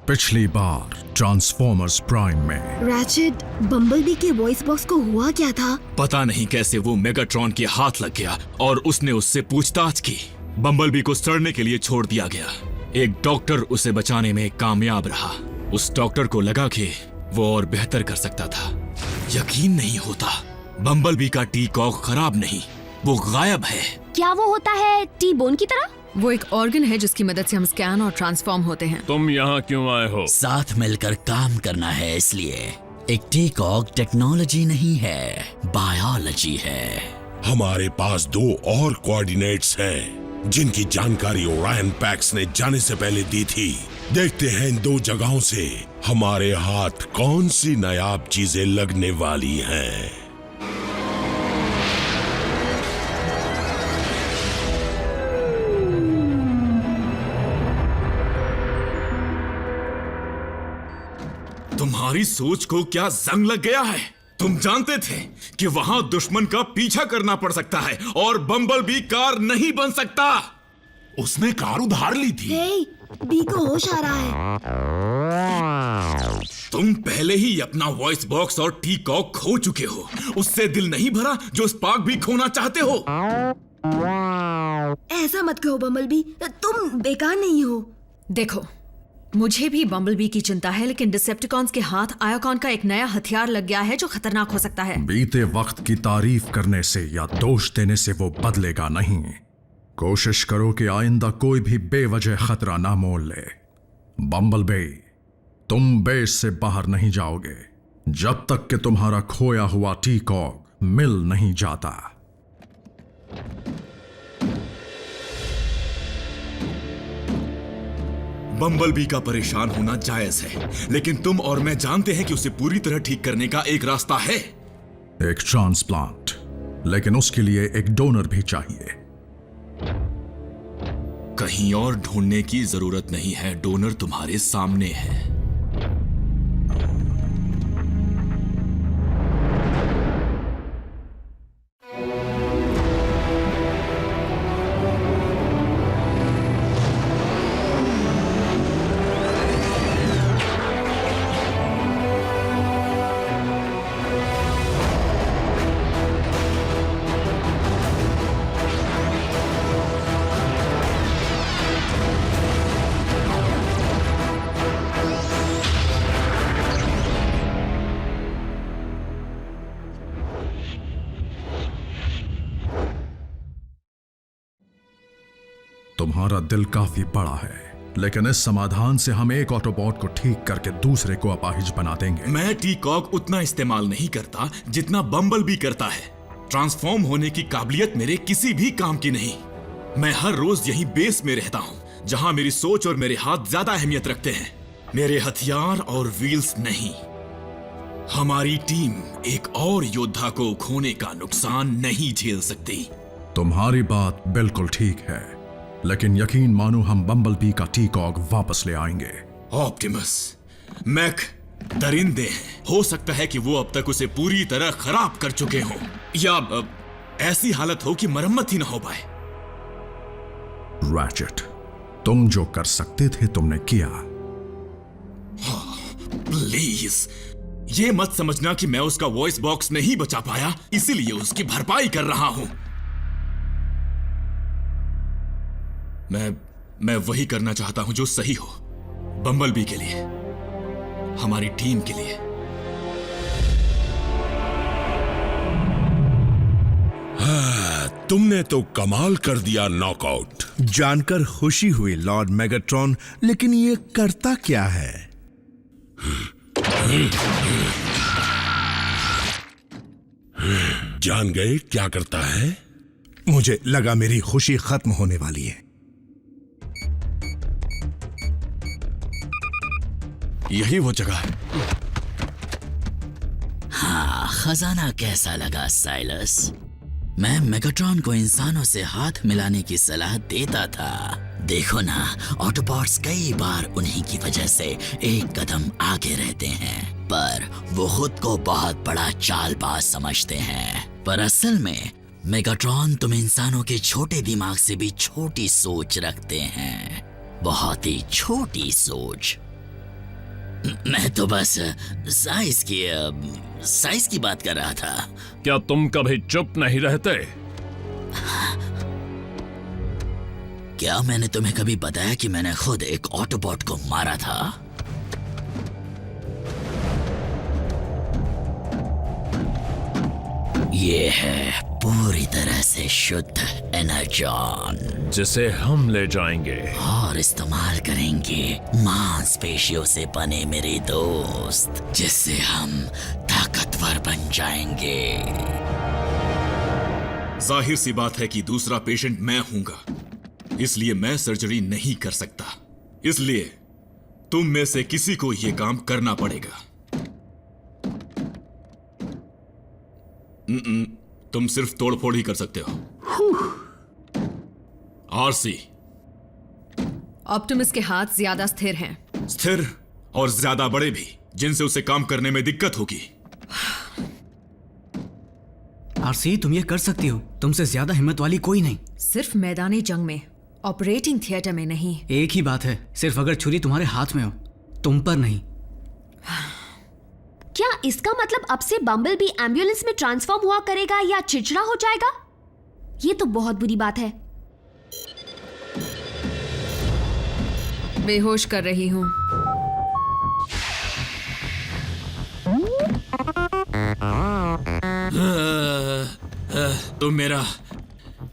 पिछली बार transformers prime में ratchet, bumblebee के वॉइस बॉक्स को हुआ क्या था? पता नहीं कैसे वो मेगाट्रॉन के हाथ लग गया और उसने उससे पूछताछ की। बम्बलबी को सड़ने के लिए छोड़ दिया गया। एक डॉक्टर उसे बचाने में कामयाब रहा। उस डॉक्टर को लगा कि वो और बेहतर कर सकता था। यकीन नहीं होता, बम्बलबी का टी कॉक खराब नहीं, वो गायब है। क्या वो होता है टी बोन की तरह? वो एक ऑर्गन है जिसकी मदद से हम स्कैन और ट्रांसफॉर्म होते हैं। तुम यहाँ क्यों आए हो? साथ मिलकर काम करना है, इसलिए। एक टी-कॉक टेक्नोलॉजी नहीं है, बायोलॉजी है। हमारे पास 2 और कोऑर्डिनेट्स हैं जिनकी जानकारी ओरायन पैक्स ने जाने से पहले दी थी। देखते हैं इन 2 जगहों से हमारे हाथ कौन सी नायाब चीजें लगने वाली हैं। तुम्हारी सोच को क्या जंग लग गया है? तुम जानते थे कि वहां दुश्मन का पीछा करना पड़ सकता है और बम्बलबी कार नहीं बन सकता। उसने कार उधार ली थी। हे, बी को होश आ रहा है। तुम पहले ही अपना वॉइस बॉक्स और टी कॉक खो चुके हो। उससे दिल नहीं भरा जो स्पार्क भी खोना चाहते हो। ऐसा मत कहो बम्बलबी, तुम बेकार नहीं हो। देखो, मुझे भी बम्बलबी की चिंता है, लेकिन डिसेप्टिकॉन्स के हाथ आयोकॉन का एक नया हथियार लग गया है जो खतरनाक हो सकता है। बीते वक्त की तारीफ करने से या दोष देने से वो बदलेगा नहीं। कोशिश करो कि आइंदा कोई भी बेवजह खतरा ना मोल ले। बम्बलबी, तुम बेस से बाहर नहीं जाओगे जब तक कि तुम्हारा खोया हुआ टी कॉक मिल नहीं जाता। बम्बलबी का परेशान होना जायज है, लेकिन तुम और मैं जानते हैं कि उसे पूरी तरह ठीक करने का एक रास्ता है। एक ट्रांसप्लांट, लेकिन उसके लिए एक डोनर भी चाहिए। कहीं और ढूंढने की जरूरत नहीं है, डोनर तुम्हारे सामने है। तुम्हारा दिल काफी बड़ा है, लेकिन इस समाधान से हम एक ऑटोबॉट को ठीक करके दूसरे को अपाहिज बना देंगे। मैं टी कॉक उतना इस्तेमाल नहीं करता जितना बम्बलबी करता है। ट्रांसफॉर्म होने की काबिलियत मेरे किसी भी काम की नहीं। मैं हर रोज यहीं बेस में रहता हूं, जहां मेरी सोच और मेरे हाथ ज्यादा अहमियत रखते हैं, मेरे हथियार और व्हील्स नहीं। हमारी टीम एक और योद्धा को खोने का नुकसान नहीं झेल सकती। तुम्हारी बात बिल्कुल ठीक है, लेकिन यकीन मानो हम बम्बलबी का टी कॉक वापस ले आएंगे। ऑप्टिमस, मैक दरिंदे हैं। हो सकता है कि वो अब तक उसे पूरी तरह खराब कर चुके हों, या ऐसी हालत हो कि मरम्मत ही ना हो पाए। रैचेट, तुम जो कर सकते थे तुमने किया। प्लीज, ये मत समझना कि मैं उसका वॉइस बॉक्स नहीं बचा पाया इसीलिए उसकी भरपाई कर रहा हूं। मैं वही करना चाहता हूं जो सही हो, बम्बलबी के लिए, हमारी टीम के लिए। तुमने तो कमाल कर दिया नॉकआउट। जानकर खुशी हुई लॉर्ड मेगाट्रॉन, लेकिन ये करता क्या है? जान गए क्या करता है? मुझे लगा मेरी खुशी खत्म होने वाली है। यही वो जगह है। हाँ, खजाना कैसा लगा साइलस? मैं मेगाट्रॉन को इंसानों से हाथ मिलाने की सलाह देता था। देखो ना, ऑटोबॉट्स कई बार उन्हीं की वजह से एक कदम आगे रहते हैं, पर वो खुद को बहुत बड़ा चालबाज समझते हैं। पर असल में मेगाट्रॉन तुम इंसानों के छोटे दिमाग से भी छोटी सोच रखते हैं, बहुत ही छोटी सोच। मैं तो बस साइज की बात कर रहा था। क्या तुम कभी चुप नहीं रहते? क्या मैंने तुम्हें कभी बताया कि मैंने खुद एक ऑटोबॉट को मारा था? ये है पूरी तरह से शुद्ध एनर्जॉन, जिसे हम ले जाएंगे और इस्तेमाल करेंगे मांसपेशियों से बने मेरे दोस्त, जिससे हम ताकतवर बन जाएंगे। जाहिर सी बात है कि दूसरा पेशेंट मैं हूंगा, इसलिए मैं सर्जरी नहीं कर सकता। इसलिए तुम में से किसी को यह काम करना पड़ेगा। तुम सिर्फ तोड़फोड़ ही कर सकते हो। आरसी, ऑप्टिमस के हाथ ज्यादा स्थिर हैं। स्थिर और ज्यादा बड़े भी, जिनसे उसे काम करने में दिक्कत होगी। आरसी, तुम ये कर सकती हो। तुमसे ज्यादा हिम्मत वाली कोई नहीं। सिर्फ मैदानी जंग में, ऑपरेटिंग थिएटर में नहीं। एक ही बात है, सिर्फ अगर छुरी तुम्हारे हाथ में हो, तुम पर नहीं। क्या इसका मतलब अब से बम्बल भी एम्बुलेंस में ट्रांसफॉर्म हुआ करेगा या चिड़चिड़ा हो जाएगा? ये तो बहुत बुरी बात है। बेहोश कर रही हूं। तुम मेरा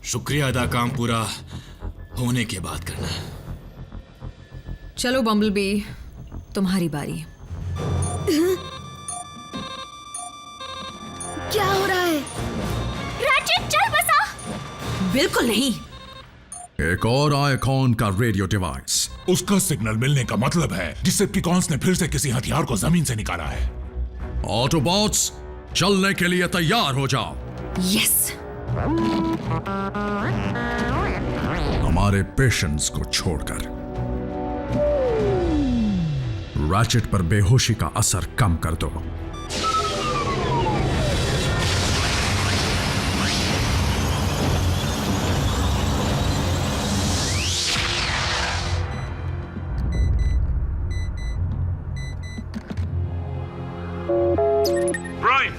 शुक्रिया अदा काम पूरा होने के बाद करना। चलो बम्बलबी, तुम्हारी बारी। क्या हो रहा है? रैचेट, चल बसा। बिल्कुल नहीं। एक और आइकॉन का रेडियो डिवाइस। उसका सिग्नल मिलने का मतलब है डिसेप्टिकॉन्स ने फिर से किसी हथियार को जमीन से निकाला है। ऑटोबॉट्स, चलने के लिए तैयार हो जाओ। यस। हमारे पेशेंट्स को छोड़कर रैचेट पर बेहोशी का असर कम कर दो। प्राइम,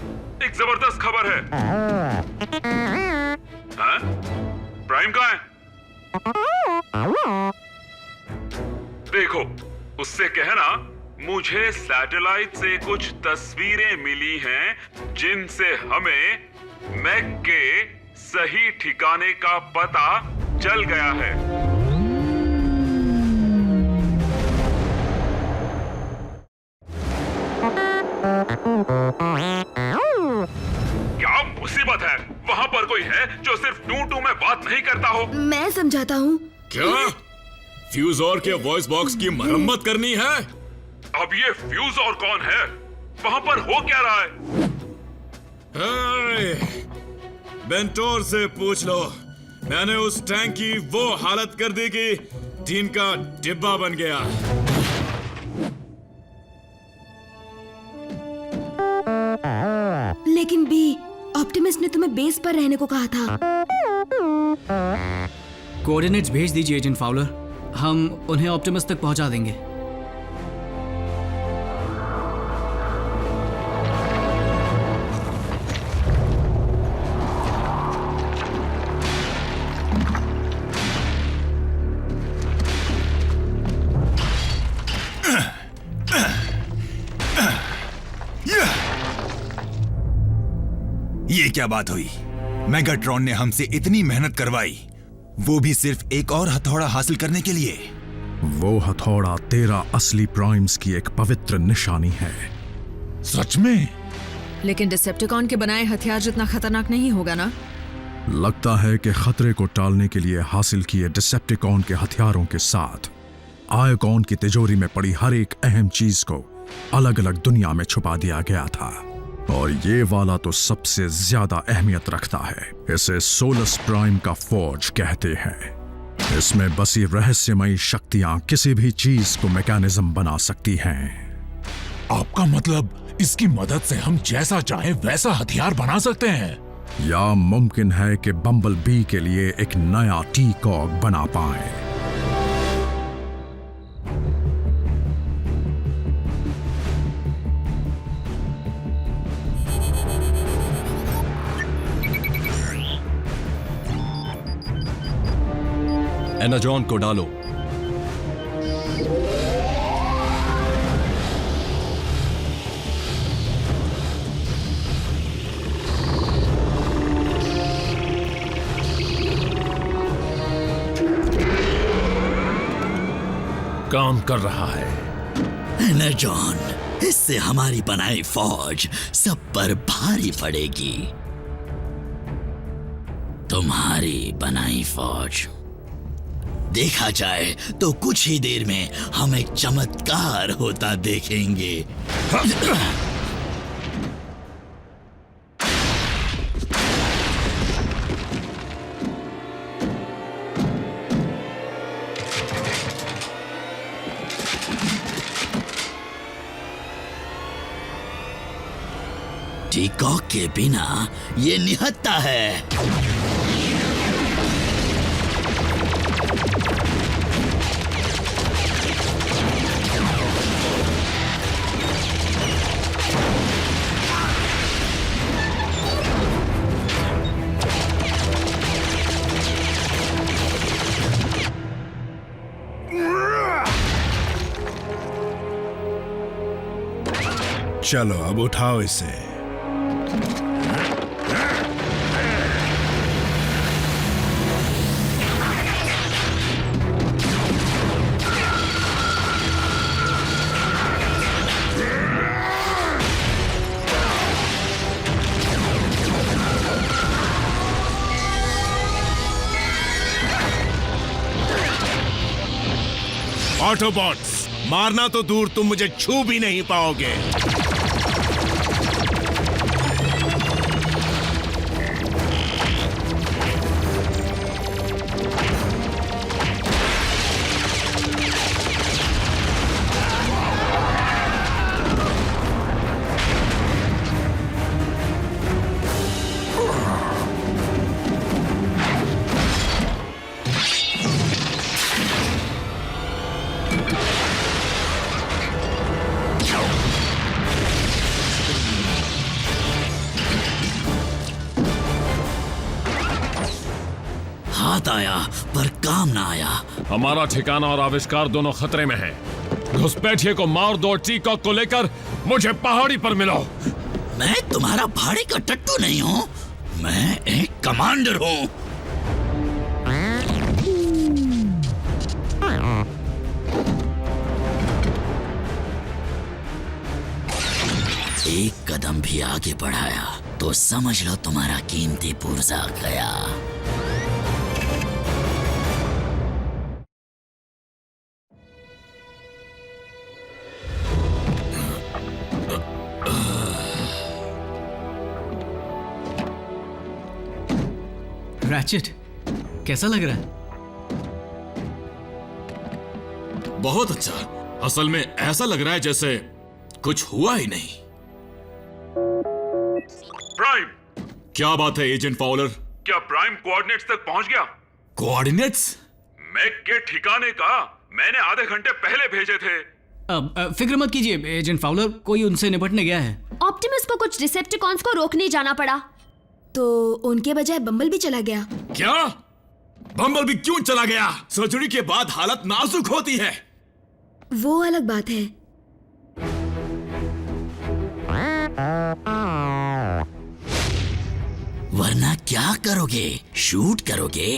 एक जबरदस्त खबर है। हाँ? प्राइम कहाँ है? देखो, उससे कहना मुझे सैटेलाइट से कुछ तस्वीरें मिली हैं जिनसे हमें मैक के सही ठिकाने का पता चल गया है। क्या मुसीबत है? वहां पर कोई है जो सिर्फ टू में बात नहीं करता हो? मैं समझाता हूँ। क्या फ्यूज और के वॉइस बॉक्स की मरम्मत करनी है? अब ये फ्यूज और कौन है? वहां पर हो क्या रहा है? बेंटोर से पूछ लो। मैंने उस टैंक की वो हालत कर दी कि टीन का डिब्बा बन गया। लेकिन बी, ऑप्टिमस ने तुम्हें बेस पर रहने को कहा था। कोऑर्डिनेट्स भेज दीजिए एजेंट फाउलर, हम उन्हें ऑप्टिमस तक पहुंचा देंगे। ये क्या बात हुई? मेगाट्रॉन ने हमसे इतनी मेहनत करवाई, वो भी सिर्फ एक और हथौड़ा हासिल करने के लिए। वो हथौड़ा तेरा असली प्राइम्स की एक पवित्र निशानी है। सच में? लेकिन डिसेप्टिकॉन के बनाए हथियार जितना खतरनाक नहीं होगा ना? लगता है कि खतरे को टालने के लिए हासिल किए डिसेप्टिकॉन के हथियारों के साथ आइकॉन की तिजोरी में पड़ी हर एक अहम चीज को अलग अलग दुनिया में छुपा दिया गया था, और ये वाला तो सबसे ज्यादा अहमियत रखता है। इसे सोलस प्राइम का फोर्ज कहते हैं। इसमें बसी रहस्यमयी शक्तियां किसी भी चीज को मैकेनिज्म बना सकती हैं। आपका मतलब इसकी मदद से हम जैसा चाहें वैसा हथियार बना सकते हैं? या मुमकिन है कि बम्बल बी के लिए एक नया टी-कॉग बना पाए। एनाजॉन को डालो। काम कर रहा है। एनाजॉन, इससे हमारी बनाई फौज सब पर भारी पड़ेगी। तुम्हारी बनाई फौज। देखा जाए तो कुछ ही देर में हम एक चमत्कार होता देखेंगे। टीकॉक के बिना ये निहत्था है। चलो अब उठाओ इसे। ऑटोबॉट्स, मारना तो दूर, तुम मुझे छू भी नहीं पाओगे। हाथ आया पर काम ना आया। हमारा ठिकाना और आविष्कार दोनों खतरे में हैं। घुसपैठिए को मार दो, टीकॉक को लेकर मुझे पहाड़ी पर मिलो। मैं तुम्हारा भाड़े का टट्टू नहीं हूँ, मैं एक कमांडर हूँ। एक कदम भी आगे बढ़ाया तो समझ लो तुम्हारा कीमती पुर्जा गया। रैचेट, कैसा लग रहा है? बहुत अच्छा। असल में ऐसा लग रहा है जैसे कुछ हुआ ही नहीं। प्राइम, क्या बात है एजेंट फाउलर? क्या प्राइम कोऑर्डिनेट्स तक पहुंच गया? कोऑर्डिनेट्स? मैक के ठिकाने का मैंने आधे घंटे पहले भेजे थे। अब फिक्र मत कीजिए एजेंट फाउलर, कोई उनसे निपटने गया है। ऑप्टिमस को कुछ डिसेप्टिकॉन्स को रोकने जाना पड़ा, तो उनके बजाय बम्बल भी चला गया। क्या? बम्बल भी क्यों चला गया? सर्जरी के बाद हालत नाजुक होती है। वो अलग बात है। वरना क्या करोगे? शूट करोगे?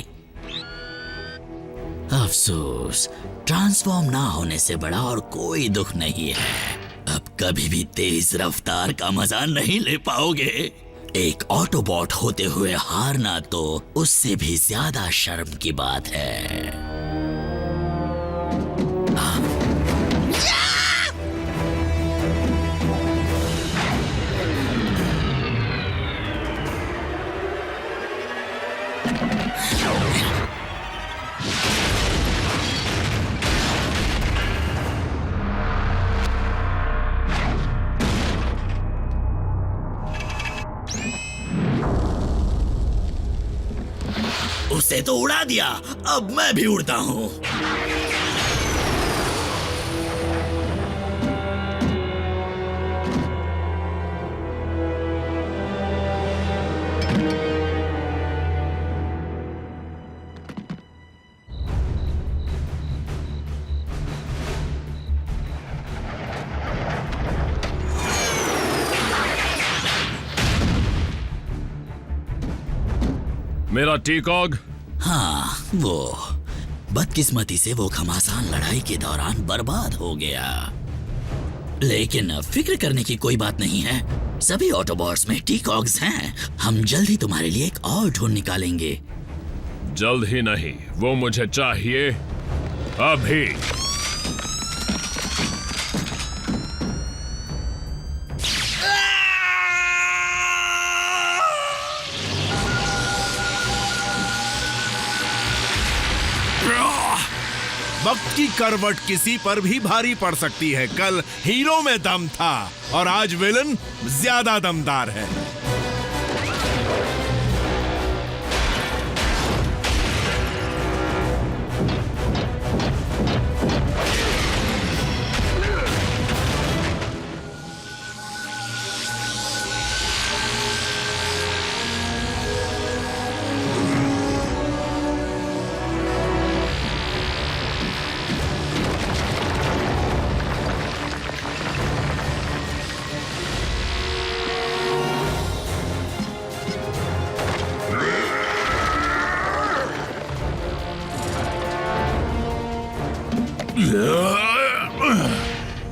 अफसोस, ट्रांसफॉर्म ना होने से बड़ा और कोई दुख नहीं है। अब कभी भी तेज रफ्तार का मजा नहीं ले पाओगे। एक ऑटोबॉट होते हुए हारना तो उससे भी ज्यादा शर्म की बात है। उसे तो उड़ा दिया, अब मैं भी उड़ता हूं। मेरा टीकॉग? हाँ, वो बदकिस्मती से वो घमासान लड़ाई के दौरान बर्बाद हो गया। लेकिन फिक्र करने की कोई बात नहीं है, सभी ऑटोबॉट्स में टीकॉग्स हैं। हम जल्द ही तुम्हारे लिए एक और ढूंढ निकालेंगे। जल्द ही नहीं, वो मुझे चाहिए अभी। वक्त की करवट किसी पर भी भारी पड़ सकती है। कल हीरो में दम था और आज विलन ज्यादा दमदार है।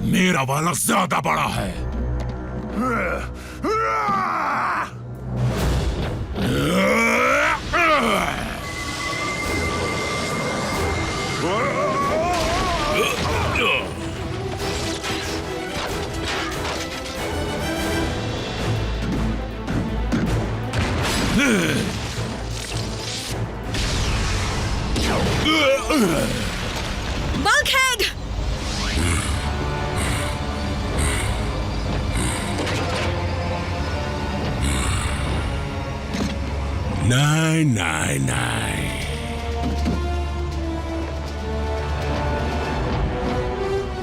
मेरा वाला ज्यादा बड़ा है। बल्कहेड! नहीं नहीं नहीं,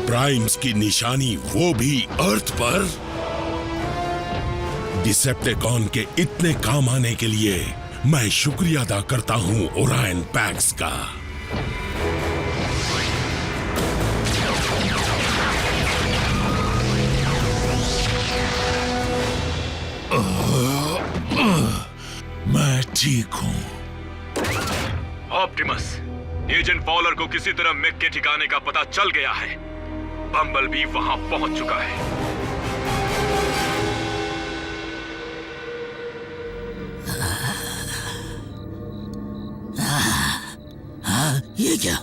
प्राइम्स की निशानी वो भी अर्थ पर। डिसेप्टिकॉन के इतने काम आने के लिए मैं शुक्रिया अदा करता हूं ओरायन पैक्स का। मैं ठीक हूं। ऑप्टिमस, एजेंट फॉलर को किसी तरह मैक के ठिकाने का पता चल गया है। बम्बल भी वहां पहुंच चुका है। ये क्या?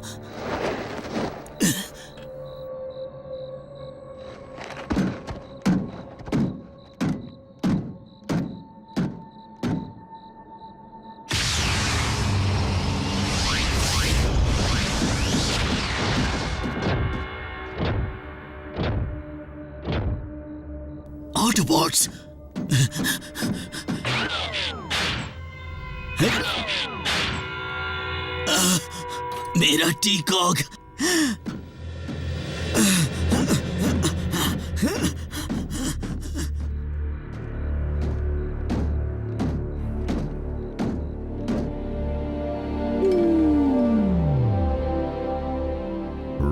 ऑटोबॉट्स! मेरा टीकॉग!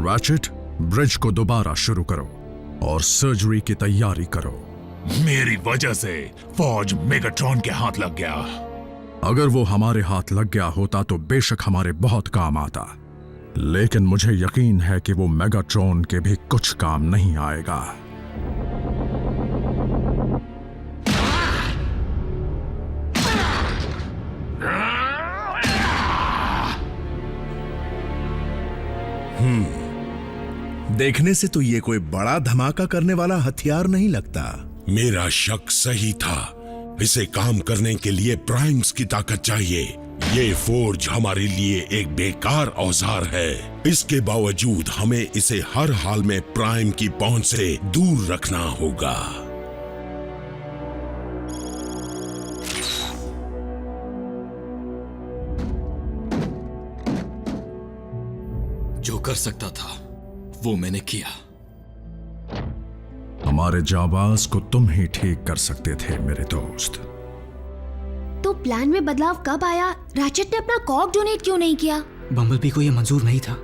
रैचेट, ब्रिज को दोबारा शुरू करो और सर्जरी की तैयारी करो। मेरी वजह से फौज मेगाट्रॉन के हाथ लग गया। अगर वो हमारे हाथ लग गया होता तो बेशक हमारे बहुत काम आता, लेकिन मुझे यकीन है कि वो मेगाट्रॉन के भी कुछ काम नहीं आएगा। देखने से तो ये कोई बड़ा धमाका करने वाला हथियार नहीं लगता। मेरा शक सही था। इसे काम करने के लिए प्राइम्स की ताकत चाहिए। ये फोर्ज हमारे लिए एक बेकार औजार है। इसके बावजूद हमें इसे हर हाल में प्राइम की पहुंच से दूर रखना होगा। जो कर सकता था वो मैंने किया। हमारे जाबाज को तुम ही ठीक कर सकते थे मेरे दोस्त। तो प्लान में बदलाव कब आया? रैचेट ने अपना कॉग डोनेट क्यों नहीं किया? बम्बलबी को यह मंजूर नहीं था।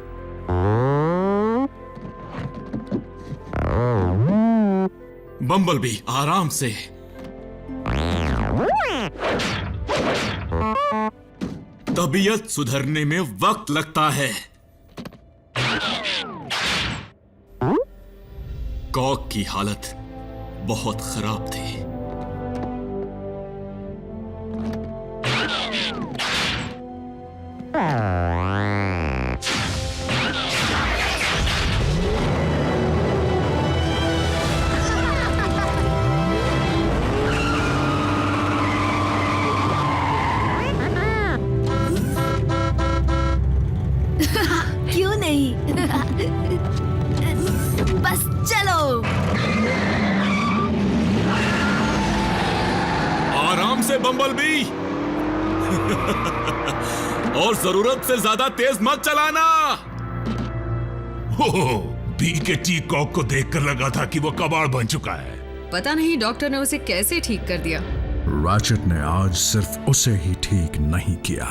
बम्बलबी, आराम से। तबीयत सुधरने में वक्त लगता है। कॉक की हालत बहुत खराब थी। क्यों नहीं? बस चलो। आराम से बम्बलबी। और जरूरत से ज्यादा तेज मत चलाना। बी के टी कॉक को देखकर लगा था कि वो कबाड़ बन चुका है। पता नहीं डॉक्टर ने उसे कैसे ठीक कर दिया। रैचेट ने आज सिर्फ उसे ही ठीक नहीं किया,